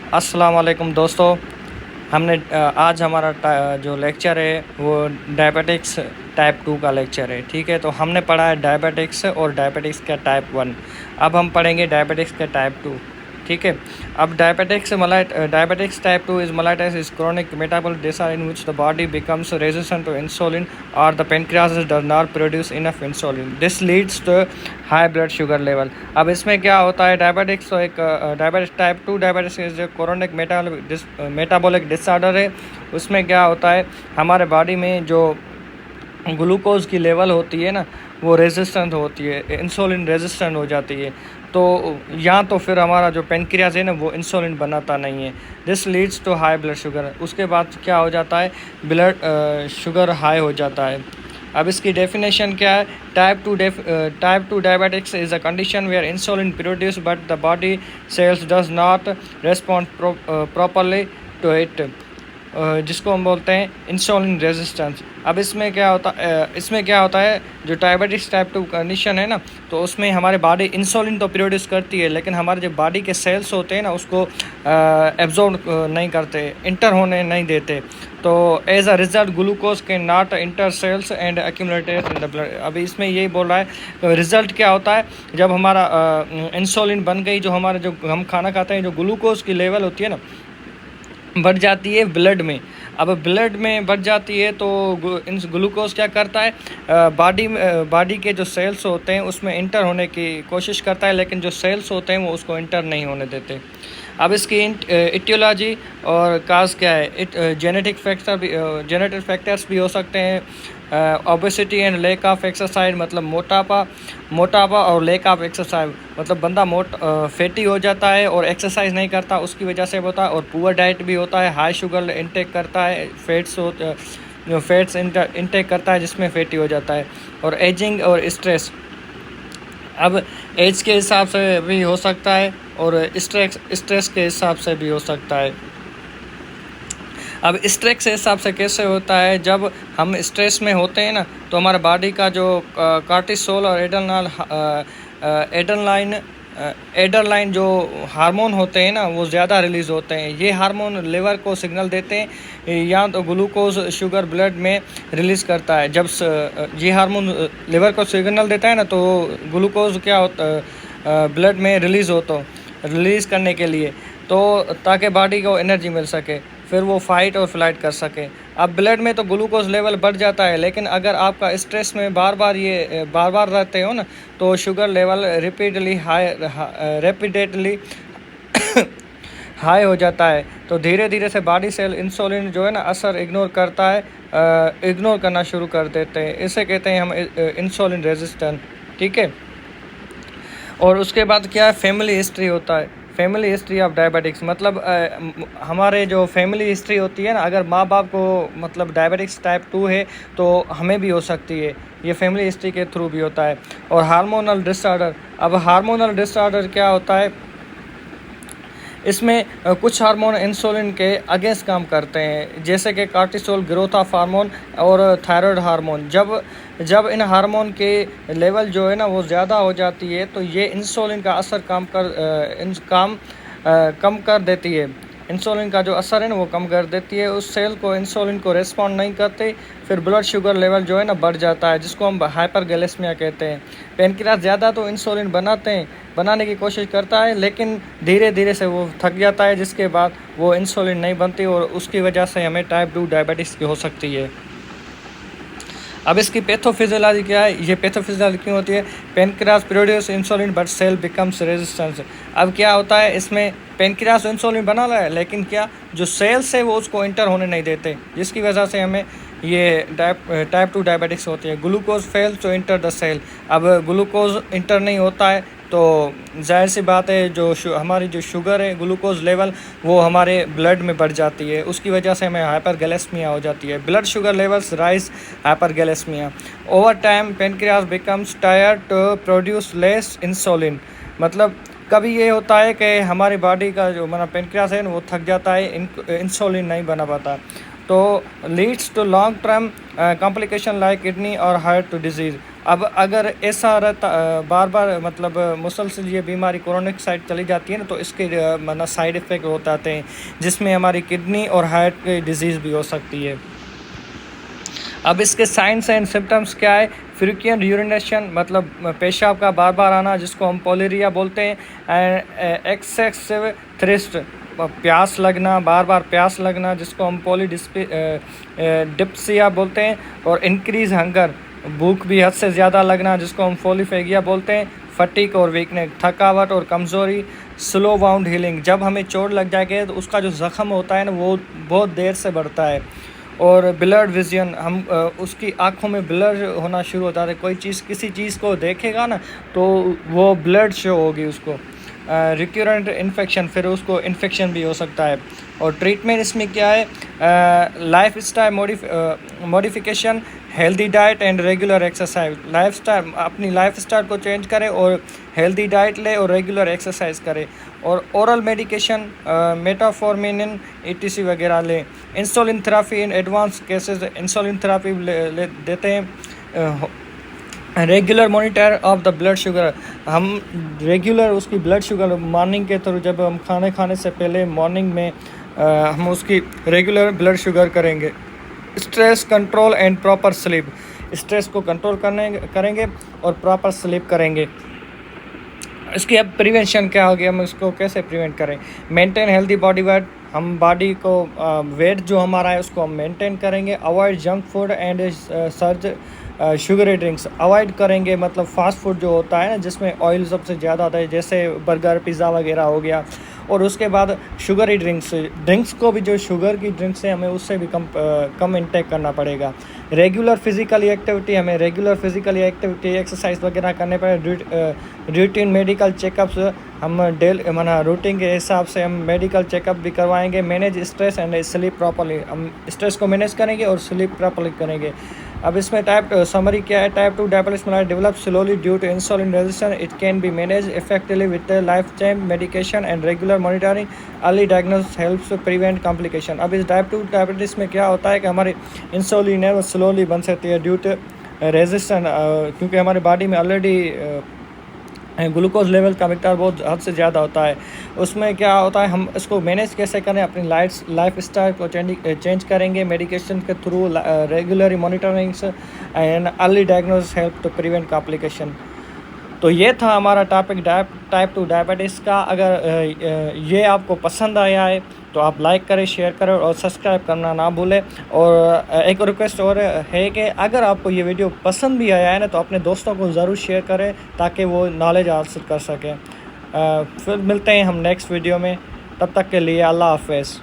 अस्सलाम वालेकुम दोस्तों। आज हमारा जो लेक्चर है वो डायबिटिक्स टाइप 2 का लेक्चर है। ठीक है, तो हमने पढ़ा है डायबिटिक्स और डायबिटिक्स का टाइप 1। अब हम पढ़ेंगे डायबिटिक्स का टाइप 2। ठीक है, अब diabetics type 2 is mellitus is chronic metabolic disorder in which the body becomes resistant to insulin or the pancreas does not produce enough insulin. This leads to high blood sugar level. अब इसमें क्या होता है, diabetics तो एक diabetics type 2 diabetics जो chronic metabolic disorder है। उसमें क्या होता है, हमारे बॉडी में जो ग्लूकोज की लेवल होती है ना, वो रेजिस्टेंट होती है, इंसुलिन रेजिस्टेंट हो जाती है। तो या तो फिर हमारा जो पेनक्रियास है ना, वो इंसुलिन बनाता नहीं है। This leads to high blood sugar. उसके बाद क्या हो जाता है, ब्लड शुगर हाई हो जाता है। अब इसकी डेफिनेशन क्या है, type 2 diabetics is a condition where insulin produce but the body cells does not respond properly to it, जिसको हम बोलते हैं इंसुलिन रेजिस्टेंस। अब इसमें क्या होता है, जो डायबिटिक्स टाइप 2 कंडीशन है ना, तो उसमें हमारे बॉडी इंसुलिन तो प्रोड्यूस करती है, लेकिन हमारे जो बॉडी के सेल्स होते हैं ना, उसको एब्जॉर्ब नहीं करते, इंटर होने नहीं देते। तो as a result glucose can not enter cells and accumulated in the blood. अभी इसमें यही बोल रहा है, तो रिजल्ट क्या होता है, जब हमारा इंसुलिन बन गई, जो हमारा जो हम खाना खाते हैं, जो ग्लूकोज की लेवल होती है ना, बढ़ जाती है ब्लड में। अब ब्लड में बढ़ जाती है तो इन ग्लूकोज क्या करता है, बॉडी के जो सेल्स होते हैं उसमें इंटर होने की कोशिश करता है, लेकिन जो सेल्स होते हैं वो उसको इंटर नहीं होने देते। अब इसकी इटियोलॉजी और काज क्या है, जेनेटिक फैक्टर्स भी हो सकते हैं। Obesity and lake of exercise, मतलब मोटापा और लेक ऑफ एक्सरसाइज, मतलब बंदा फैटी हो जाता है और एक्सरसाइज नहीं करता, उसकी वजह से होता है। और पुअर डाइट भी होता है, हाई शुगर इंटेक करता है, फैट्स इंटेक करता है, जिसमें फैटी हो जाता है। और एजिंग और अब एज के हिसाब से भी हो सकता है और स्ट्रेस के हिसाब से भी हो सकता है। अब स्ट्रेस के हिसाब से कैसे होता है, जब हम स्ट्रेस में होते हैं ना, तो हमारे बॉडी का जो कार्टिसोल और एड्रेनालाइन जो हार्मोन होते हैं ना, वो ज़्यादा रिलीज़ होते हैं। ये हार्मोन लिवर को सिग्नल देते हैं, या तो ग्लूकोज शुगर ब्लड में रिलीज़ करता है। जब ये हार्मोन लिवर को सिग्नल देता है ना, तो ग्लूकोज क्या होता ब्लड में रिलीज़ करने के लिए, तो ताकि बॉडी को एनर्जी मिल सके, फिर वो फाइट और फ्लाइट कर सके। अब ब्लड में तो ग्लूकोज लेवल बढ़ जाता है, लेकिन अगर आपका स्ट्रेस में बार बार रहते हो ना, तो शुगर लेवल रेपिडेटली हाई हो जाता है। तो धीरे धीरे से बॉडी सेल इंसुलिन जो है ना असर इग्नोर करना शुरू कर देते हैं। इसे कहते हैं हम इंसुलिन रेजिस्टेंट। ठीक है, और उसके बाद क्या है, फैमिली हिस्ट्री होता है। फैमिली हिस्ट्री ऑफ डायबिटिक्स, मतलब हमारे जो फैमिली हिस्ट्री होती है ना, अगर माँ बाप को मतलब डायबिटिक्स टाइप 2 है, तो हमें भी हो सकती है। ये फैमिली हिस्ट्री के थ्रू भी होता है। और हार्मोनल डिसऑर्डर, अब हार्मोनल डिसऑर्डर क्या होता है, इसमें कुछ हार्मोन इंसुलिन के अगेंस्ट काम करते हैं, जैसे कि कार्टिसोल, ग्रोथ ऑफ हार्मोन और थायराइड हार्मोन। जब इन हार्मोन के लेवल जो है ना वो ज़्यादा हो जाती है, तो ये इंसुलिन का असर कम कर देती है। इंसुलिन का जो असर है ना वो कम कर देती है, उस सेल को इंसुलिन को रेस्पॉन्ड नहीं करते, फिर ब्लड शुगर लेवल जो है ना बढ़ जाता है, जिसको हम हाइपरग्लाइसेमिया कहते हैं। पेनक्रियास ज़्यादा तो इंसुलिन बनाने की कोशिश करता है, लेकिन धीरे धीरे से वो थक जाता है, जिसके बाद वो इंसुलिन नहीं बनती, और उसकी वजह से हमें टाइप 2 डायबिटीज़ की हो सकती है। अब इसकी पैथोफिजियोलॉजी क्या है, ये पैथोफिजियोलॉजी क्यों होती है, pancreas produce insulin but cell becomes resistance. अब क्या होता है, इसमें पेनक्रियास इंसुलिन बना रहा है, लेकिन क्या जो सेल्स है वो उसको इंटर होने नहीं देते, जिसकी वजह से हमें ये टाइप 2 डायबिटिक्स होती है। Glucose fails to enter the cell. अब ग्लूकोज इंटर नहीं होता है, तो जाहिर सी बात है, हमारी जो शुगर है, ग्लूकोज लेवल, वो हमारे ब्लड में बढ़ जाती है, उसकी वजह से हमें हाइपरग्लाइसेमिया हो जाती है। Blood sugar levels rise, hyperglycaemia. Over time pancreas becomes tired to produce less insulin, मतलब कभी ये होता है कि हमारी बॉडी का जो हमारा पेनक्रियास है वो थक जाता है, इंसुलिन नहीं बना पाता, तो leads to long term complication like kidney और हार्ट डिजीज़। अब अगर ऐसा रहता बार बार मतलब मुसलसल ये बीमारी क्रोनिक साइड चली जाती है ना, तो इसके मतलब साइड इफ़ेक्ट होते आते हैं, जिसमें हमारी किडनी और हार्ट की डिजीज़ भी हो सकती है। अब इसके साइंस एंड सिम्टम्स क्या है? फ्रीक्वेंट यूरिनेशन मतलब पेशाब का बार बार आना, जिसको हम पोलेरिया बोलते हैं, एंड एक्सेसिव थ्रिस्ट प्यास लगना, बार बार प्यास लगना, जिसको हम डिप्सिया बोलते हैं, और इंक्रीज हंगर भूख भी हद से ज़्यादा लगना, जिसको हम फोलिफेगिया बोलते हैं, फटीक और वीकनेस थकावट और कमज़ोरी, स्लो वाउंड हीलिंग जब हमें चोट लग जाएगी तो उसका जो ज़ख़म होता है ना वो बहुत देर से बढ़ता है, और ब्लड विजन हम उसकी आँखों में ब्लर होना शुरू हो जाता है, कोई चीज़ किसी चीज़ को देखेगा ना तो वो ब्लड शो होगी उसको, रिक्यूरेंट इन्फेक्शन फिर उसको इन्फेक्शन भी हो सकता है। और ट्रीटमेंट इसमें क्या है? Life style modification, healthy diet and regular exercise. Life style अपनी लाइफ स्टाइल को चेंज करें और हेल्दी डाइट ले और रेगुलर एक्सरसाइज करें, और ओरल मेडिकेशन मेटाफॉर्मिन ETC वगैरह लें। Insulin therapy in advance cases insulin therapy ले देते हैं। Regular monitor of the blood sugar, हम रेगुलर उसकी ब्लड शुगर मॉर्निंग के थ्रू जब हम खाने से पहले मॉर्निंग में हम उसकी रेगुलर ब्लड शुगर करेंगे। Stress control and proper sleep, stress को कंट्रोल करेंगे और प्रॉपर स्लीप करेंगे। इसकी अब प्रिवेंशन क्या होगी, हम इसको कैसे प्रिवेंट करें? मेंटेन हेल्दी बॉडी वेट, हम बॉडी को वेट जो हमारा है उसको हम मेंटेन करेंगे। Avoid junk food and sugary drinks avoid करेंगे, मतलब फास्ट फूड जो होता है ना जिसमें ऑयल सबसे ज़्यादा आता है, जैसे बर्गर पिज़्ज़ा वगैरह हो गया। और उसके बाद शुगरी ड्रिंक्स को भी, जो शुगर की ड्रिंक्स है हमें उससे भी कम इंटेक करना पड़ेगा। रेगुलर फिजिकली एक्टिविटी, हमें रेगुलर फिजिकली एक्टिविटी एक्सरसाइज वगैरह करने पड़े। रूटीन मेडिकल चेकअप्स हम रूटीन के हिसाब से हम मेडिकल चेकअप भी करवाएंगे। Manage stress and sleep properly, हम स्ट्रेस को मैनेज करेंगे और स्लीप प्रॉपर्ली करेंगे। अब इसमें समरी क्या है? Type 2 diabetes develop slowly due to insulin resistance, it can be manage effectively with life time medication and regular monitoring. Early diagnosis helps prevent complication. अब इस टाइप 2 डायबिटीज़ में क्या होता है कि हमारी इंसुलिन है वो स्लोली बन सकती है ड्यू टू रेजिस्टेंस, क्योंकि हमारी बॉडी में ऑलरेडी ग्लूकोज लेवल का मिक्टार बहुत हद से ज़्यादा होता है। उसमें क्या होता है, हम इसको मैनेज कैसे करें? अपनी लाइफ स्टाइल को चेंज करेंगे मेडिकेशन के through, regular monitorings and early diagnosis help to prevent complication. तो ये था हमारा टॉपिक टाइप 2 डायबिटीज़ का। अगर ये आपको पसंद आया है तो आप लाइक करें, शेयर करें और सब्सक्राइब करना ना भूलें। और एक रिक्वेस्ट और है कि अगर आपको ये वीडियो पसंद भी आया है ना तो अपने दोस्तों को ज़रूर शेयर करें ताकि वो नॉलेज हासिल कर सकें। फिर मिलते हैं हम नेक्स्ट वीडियो में, तब तक के लिए अल्लाह हाफ़िज़।